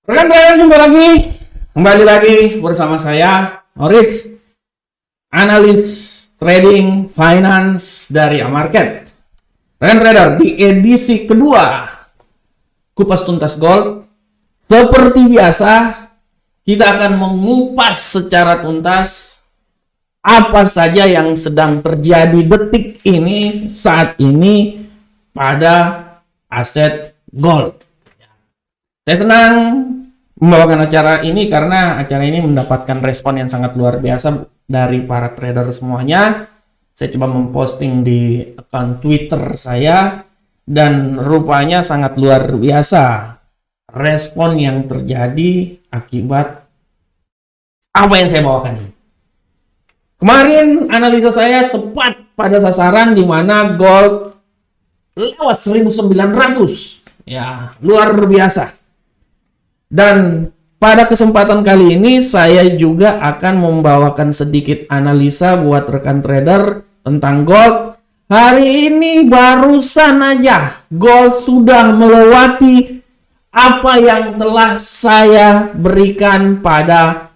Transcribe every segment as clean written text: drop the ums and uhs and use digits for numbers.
Rekan trader, jumpa lagi. Kembali lagi bersama saya, Moritz, analis trading finance dari Amarket. Rekan trader, di edisi kedua Kupas Tuntas Gold, seperti biasa, kita akan mengupas secara tuntas apa saja yang sedang terjadi detik ini, saat ini, pada aset gold. Saya senang membawakan acara ini karena acara ini mendapatkan respon yang sangat luar biasa dari para trader semuanya. Saya coba memposting di akun Twitter saya dan rupanya sangat luar biasa respon yang terjadi akibat apa yang saya bawakan ini. Kemarin analisa saya tepat pada sasaran di mana gold lewat 1900. Ya, luar biasa. Dan pada kesempatan kali ini saya juga akan membawakan sedikit analisa buat rekan trader tentang gold. Hari ini barusan aja gold sudah melewati apa yang telah saya berikan pada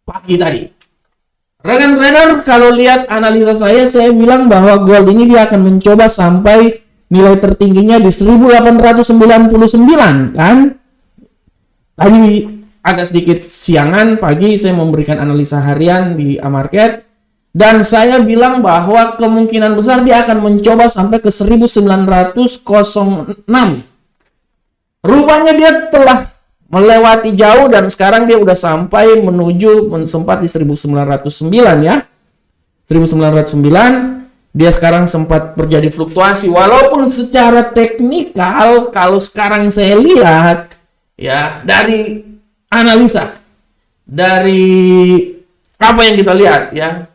pagi tadi. Rekan trader, kalau lihat analisa saya bilang bahwa gold ini dia akan mencoba sampai nilai tertingginya di 1899 kan? Tadi agak sedikit siangan, pagi saya memberikan analisa harian di Amarket dan saya bilang bahwa kemungkinan besar dia akan mencoba sampai ke 1906. Rupanya dia telah melewati jauh dan sekarang dia udah sampai menuju sempat di 1909 ya. 1909 dia sekarang sempat terjadi fluktuasi walaupun secara teknikal kalau sekarang saya lihat ya, dari analisa, dari apa yang kita lihat ya,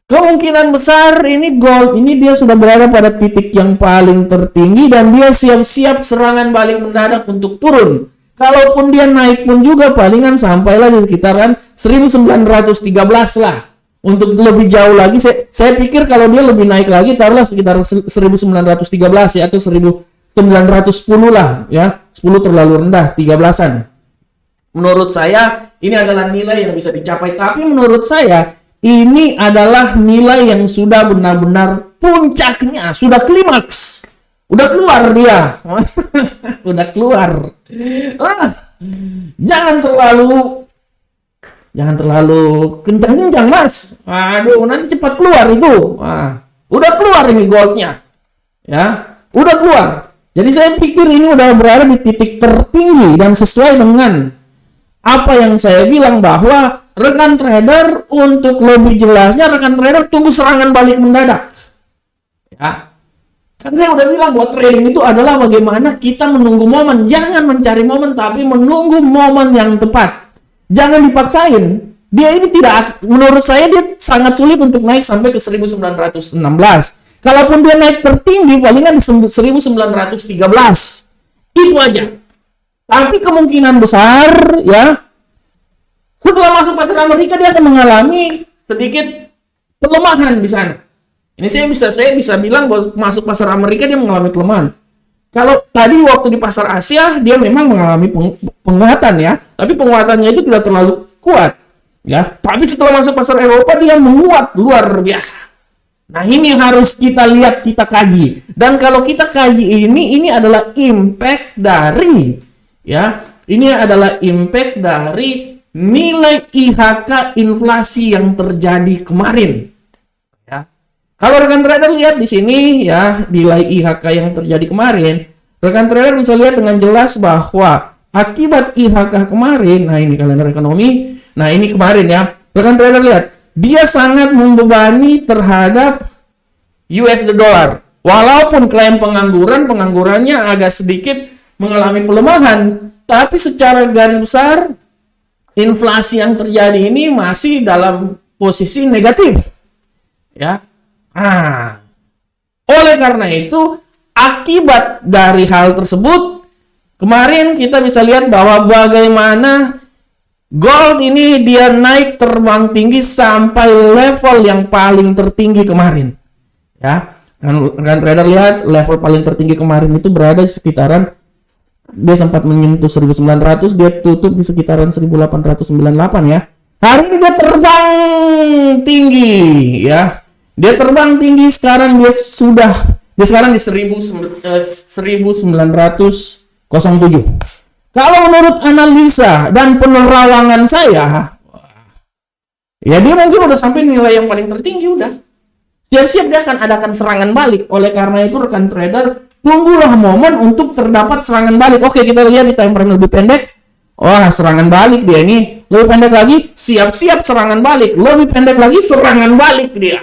kemungkinan besar ini gold ini dia sudah berada pada titik yang paling tertinggi dan dia siap-siap serangan balik mendadak untuk turun. Kalaupun dia naik pun juga palingan sampailah di sekitaran 1913 lah. Untuk lebih jauh lagi saya pikir kalau dia lebih naik lagi taruhlah sekitar 1913 ya, atau 1910 lah ya. 10 terlalu rendah, 13-an. Menurut saya ini adalah nilai yang bisa dicapai, tapi menurut saya ini adalah nilai yang sudah benar-benar puncaknya, sudah klimaks. Udah keluar dia. Udah keluar. Jangan terlalu kencang-kencang, Mas. Aduh, nanti cepat keluar itu. Udah keluar ini goldnya. Ya, udah keluar. Jadi saya pikir ini udah berada di titik tertinggi dan sesuai dengan apa yang saya bilang bahwa rekan trader, untuk lebih jelasnya rekan trader tunggu serangan balik mendadak. Ya. Kan saya udah bilang bahwa trading itu adalah bagaimana kita menunggu momen, jangan mencari momen tapi menunggu momen yang tepat. Jangan dipaksain. Dia ini tidak, menurut saya dia sangat sulit untuk naik sampai ke 1916. Kalaupun dia naik tertinggi palingan di 1913. Itu aja. Tapi kemungkinan besar ya, setelah masuk pasar Amerika dia akan mengalami sedikit pelemahan di sana. Ini saya bisa bilang bahwa masuk pasar Amerika dia mengalami pelemahan. Kalau tadi waktu di pasar Asia dia memang mengalami penguatan ya, tapi penguatannya itu tidak terlalu kuat ya. Tapi setelah masuk pasar Eropa dia menguat luar biasa. Nah, ini harus kita lihat, kita kaji. Dan kalau kita kaji ini adalah impact dari ya, ini adalah impact dari nilai IHK inflasi yang terjadi kemarin. Ya. Kalau rekan trader lihat di sini ya, nilai IHK yang terjadi kemarin, rekan trader bisa lihat dengan jelas bahwa akibat IHK kemarin, nah ini kalender ekonomi, nah ini kemarin ya, rekan trader lihat dia sangat membebani terhadap USD dollar. Walaupun klaim penganggurannya agak sedikit mengalami pelemahan, tapi secara garis besar inflasi yang terjadi ini masih dalam posisi negatif. Ya. Oleh karena itu, akibat dari hal tersebut, kemarin kita bisa lihat bahwa bagaimana gold ini dia naik terbang tinggi sampai level yang paling tertinggi kemarin. Ya, kan trader lihat level paling tertinggi kemarin itu berada di sekitaran Dia sempat menyentuh 1900, dia tutup di sekitaran 1898 ya. Hari ini dia terbang tinggi ya. Dia terbang tinggi, sekarang dia sekarang di 1907. Kalau menurut analisa dan penerawangan saya, ya dia mungkin udah sampai nilai yang paling tertinggi udah. Siap-siap dia akan adakan serangan balik. Oleh karena itu rekan trader, tunggulah momen untuk terdapat serangan balik. Oke, kita lihat di time frame lebih pendek. Wah, serangan balik dia ini. Lebih pendek lagi, siap-siap serangan balik. Lebih pendek lagi, serangan balik dia.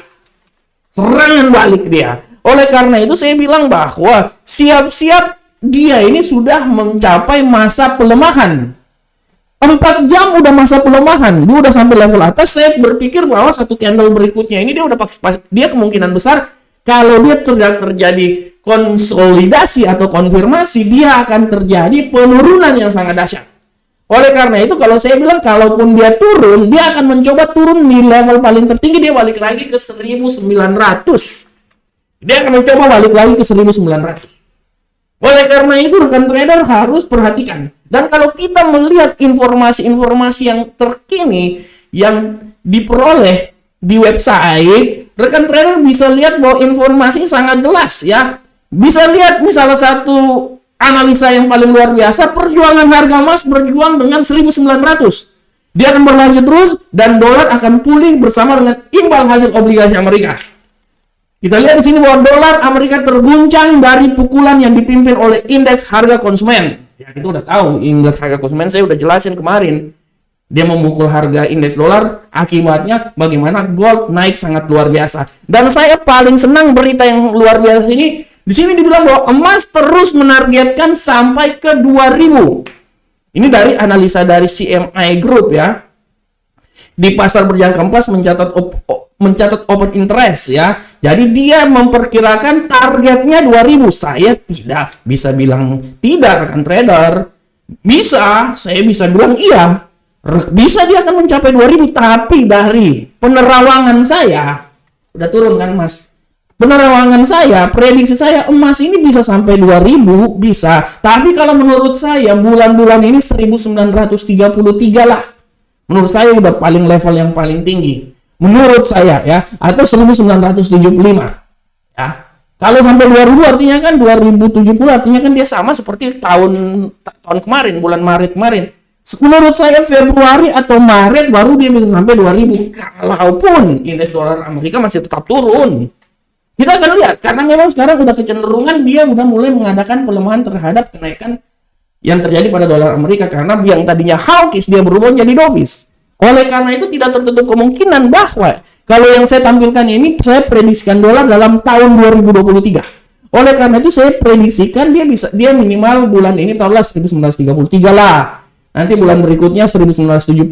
Serangan balik dia. Oleh karena itu saya bilang bahwa siap-siap dia ini sudah mencapai masa pelemahan. 4 jam udah masa pelemahan, dia udah sampai level atas. Saya berpikir bahwa satu candle berikutnya ini dia udah dia kemungkinan besar kalau dia terjadi konsolidasi atau konfirmasi, dia akan terjadi penurunan yang sangat dahsyat. Oleh karena itu kalau saya bilang kalaupun dia turun, dia akan mencoba turun di level paling tertinggi, dia balik lagi ke 1900. Dia akan mencoba balik lagi ke 1900. Oleh karena itu rekan trader harus perhatikan. Dan kalau kita melihat informasi-informasi yang terkini yang diperoleh di website, rekan trader bisa lihat bahwa informasi sangat jelas ya. Bisa lihat misalnya satu analisa yang paling luar biasa, perjuangan harga emas berjuang dengan 1900. Dia akan berlanjut terus dan dolar akan pulih bersama dengan imbal hasil obligasi Amerika. Kita lihat di sini bahwa dolar Amerika terguncang dari pukulan yang dipimpin oleh indeks harga konsumen. Ya, kita udah tahu indeks harga konsumen, saya udah jelasin kemarin. Dia memukul harga indeks dolar, akibatnya bagaimana gold naik sangat luar biasa. Dan saya paling senang berita yang luar biasa ini. Di sini dibilang bahwa emas terus menargetkan sampai ke 2000. Ini dari analisa dari CMI Group ya. Di pasar berjangka emas mencatat open interest ya. Jadi dia memperkirakan targetnya 2000. Saya tidak bisa bilang tidak rekan trader. Saya bisa bilang iya. Bisa dia akan mencapai 2000, tapi dari penerawangan saya udah turun kan Mas. Penerawangan saya, prediksi saya emas ini bisa sampai 2000 bisa. Tapi kalau menurut saya bulan-bulan ini 1933 lah. Menurut saya udah paling level yang paling tinggi. Menurut saya ya, atau 1975 ya. Kalau sampai 2000 artinya kan 2070 artinya kan dia sama seperti tahun kemarin, bulan Maret kemarin. Menurut saya Februari atau Maret baru dia bisa sampai 2000. Kalaupun indeks dolar Amerika masih tetap turun. Kita akan lihat karena memang sekarang udah kecenderungan dia udah mulai mengadakan pelemahan terhadap kenaikan yang terjadi pada dolar Amerika, karena yang tadinya hawkish dia berubah jadi dovish. Oleh karena itu tidak tertutup kemungkinan bahwa kalau yang saya tampilkan ini saya prediksikan dolar dalam tahun 2023. Oleh karena itu saya prediksikan dia minimal bulan ini taruhlah 1933 lah. Nanti bulan berikutnya 1975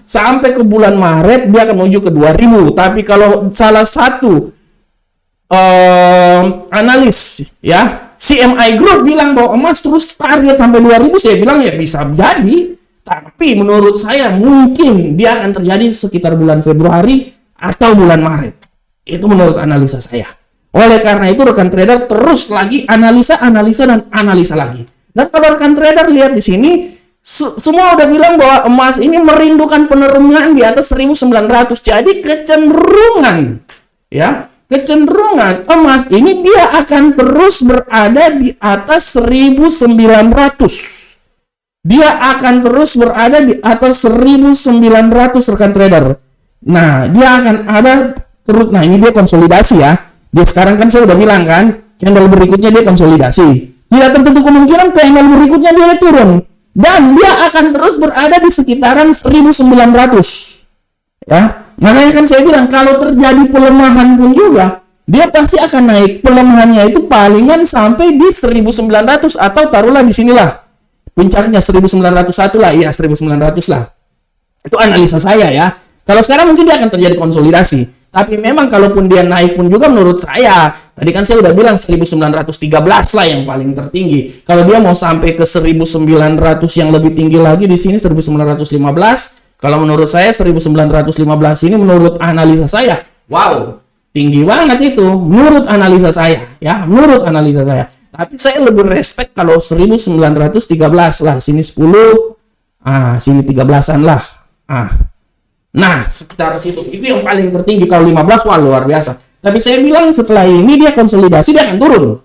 sampai ke bulan Maret dia akan menuju ke 2000. Tapi kalau salah satu analis ya CMI Group bilang bahwa emas terus target sampai 2000, saya bilang ya bisa jadi, tapi menurut saya mungkin dia akan terjadi sekitar bulan Februari atau bulan Maret. Itu menurut analisa saya. Oleh karena itu rekan trader terus lagi analisa lagi. Dan kalau rekan trader lihat di sini semua udah bilang bahwa emas ini merindukan penurunan di atas 1900. Jadi kecenderungan emas ini dia akan terus berada di atas 1900. Dia akan terus berada di atas 1900 rekan trader. Nah, dia akan ada terus. Nah, ini dia konsolidasi ya. Dia sekarang kan saya udah bilang kan, candle berikutnya dia konsolidasi. Tidak tertentu kemungkinan candle berikutnya dia turun. Dan dia akan terus berada di sekitaran 1900. Ya. Makanya kan saya bilang kalau terjadi pelemahan pun juga dia pasti akan naik. Pelemahannya itu palingan sampai di 1900 atau taruhlah di sinilah puncaknya 1901 lah, iya 1900 lah. Itu analisa saya ya. Kalau sekarang mungkin dia akan terjadi konsolidasi. Tapi memang kalaupun dia naik pun juga menurut saya, tadi kan saya udah bilang 1913 lah yang paling tertinggi. Kalau dia mau sampai ke 1900 yang lebih tinggi lagi di sini 1915. Kalau menurut saya 1915 ini menurut analisa saya, wow, tinggi banget itu menurut analisa saya ya, menurut analisa saya. Tapi saya lebih respect kalau 1913 lah, sini 10, sini 13-an lah. Nah, sekitar situ. Itu yang paling tertinggi. Kalau 15, wah luar biasa. Tapi saya bilang setelah ini dia konsolidasi, dia akan turun.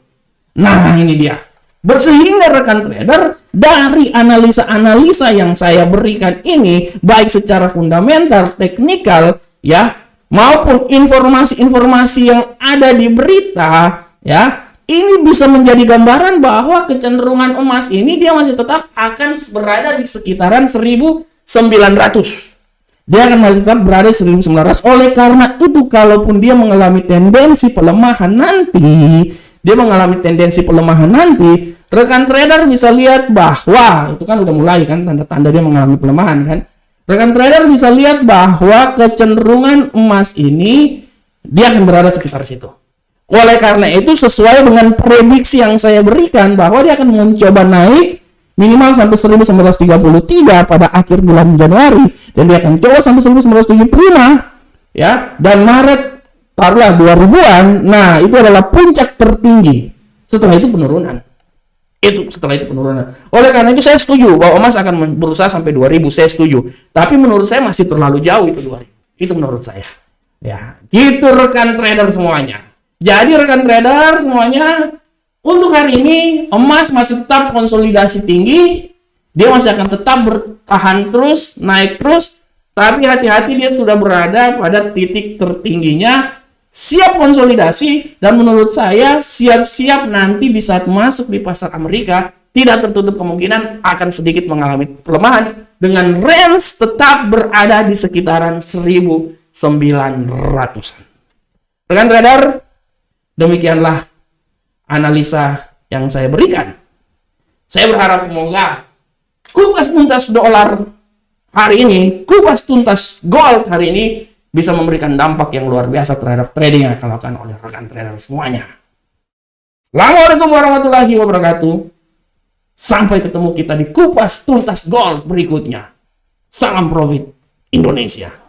Nah, ini dia. Sehingga rekan trader, dari analisa-analisa yang saya berikan ini, baik secara fundamental, teknikal, ya, maupun informasi-informasi yang ada di berita, ya, ini bisa menjadi gambaran bahwa kecenderungan emas ini dia masih tetap akan berada di sekitaran 1900. Dia akan masih tetap berada di 1900. Oleh karena itu, kalaupun dia mengalami tendensi pelemahan nanti, rekan trader bisa lihat bahwa itu kan udah mulai kan tanda-tanda dia mengalami pelemahan kan. Rekan trader bisa lihat bahwa kecenderungan emas ini dia akan berada sekitar situ. Oleh karena itu, sesuai dengan prediksi yang saya berikan bahwa dia akan mencoba naik minimal sampai 1933 pada akhir bulan Januari, dan dia akan coba sampai 1975 ya, dan Maret taruhlah 2000-an. Nah, itu adalah puncak tertinggi. Setelah itu penurunan. Oleh karena itu saya setuju bahwa emas akan berusaha sampai 2000, saya setuju. Tapi menurut saya masih terlalu jauh itu 2000. Itu menurut saya. Ya, gitu rekan trader semuanya. Jadi rekan trader semuanya, untuk hari ini emas masih tetap konsolidasi tinggi. Dia masih akan tetap bertahan terus, naik terus. Tapi hati-hati, dia sudah berada pada titik tertingginya, siap konsolidasi, dan menurut saya siap-siap nanti di saat masuk di pasar Amerika, tidak tertutup kemungkinan akan sedikit mengalami pelemahan dengan range tetap berada di sekitaran 1900-an. Rekan trader, demikianlah analisa yang saya berikan. Saya berharap semoga kupas tuntas dolar hari ini, kupas tuntas gold hari ini bisa memberikan dampak yang luar biasa terhadap trading yang akan dilakukan oleh rekan trader semuanya. Assalamualaikum warahmatullahi wabarakatuh. Sampai ketemu kita di kupas tuntas gold berikutnya. Salam profit Indonesia.